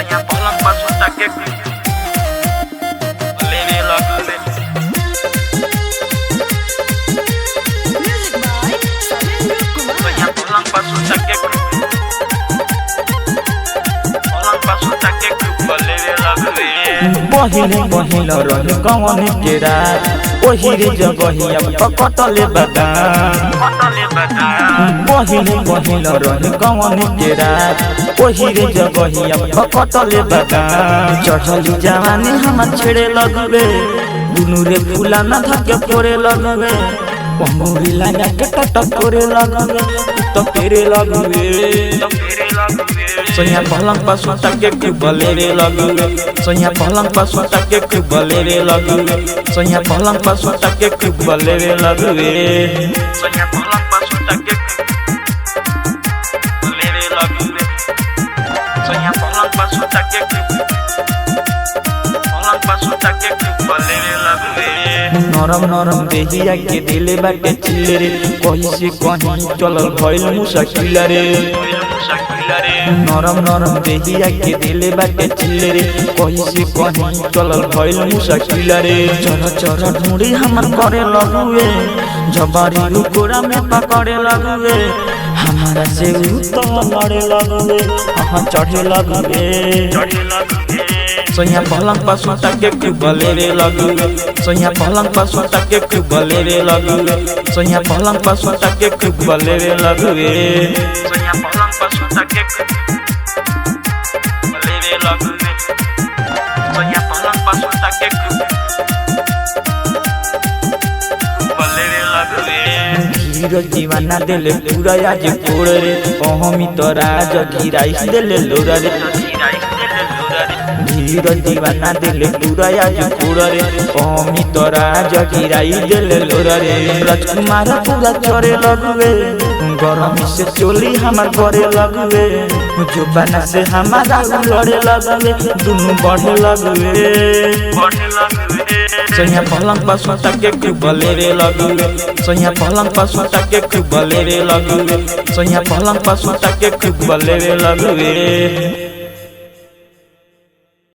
Soñar por la paz hasta que leve logo Soñar por la paz hasta que बहिले बहिल रहे कौन के रात ओहिरे जगहिया पकटले बगान बहिले बहिल रहे कौन के रात ओहिरे जगहिया पकटले बगान चढ़ली जवानी हम छेड़े लगबे दुनु रे फूला न धके फोड़े लगबे पंगुरी लगा के टटक करे लगबे तो तेरे लगबे सोनिया पलंग पर सोता के बले रे लगबे सोनिया पलंग पर सोता के बले रे लगबे सोनिया पलंग पर सोता के बले रे लगबे Soñar por la paz hasta que leve logo Soñar por la paz hasta que leve logo नरम नरम देहिया के दिले बाटे चिल्ले रे कहीं से कहीं चलल भइल मुश्किल रे नरम नरम देहिया के दिले बाटे चिल्ले रे कहीं से कहीं चलल भइल मुश्किल रे चर चर ढूंढी हमर करे लगुए जबारी रुकोरा में पकड़े लगुए हमारा से तो लड़े लगुए हम चढ़े लगुए सोनिया पलंग पर सोता के बले रे लगुए सोनिया पलंग पर सोता के बले रे लगुए सोनिया पलंग पर सोता के बले रे लगुए Soñar por la paz hasta que leve logo Soñar por la paz hasta que leve logo hero दीवाना दिले पूरा आज कोड़ रे ओहमी तो राज गिराई दिले लोरा रे हीरो दीवाना दिले पूरा आज कोड़ रे ओहमी तो राज गिराई दिले लोरा रे राजकुमार पूरा चरे लगवे गरम से चोली हमार करे लगवे जुबाना से हमारा लड़े लगवे दुनु बढ़े लगवे सोनिया पलंग पर सोता के बले रे लगवे सोनिया पलंग पर सोता के बले रे लगवे सोनिया पलंग पर सोता के बले रे लगवे।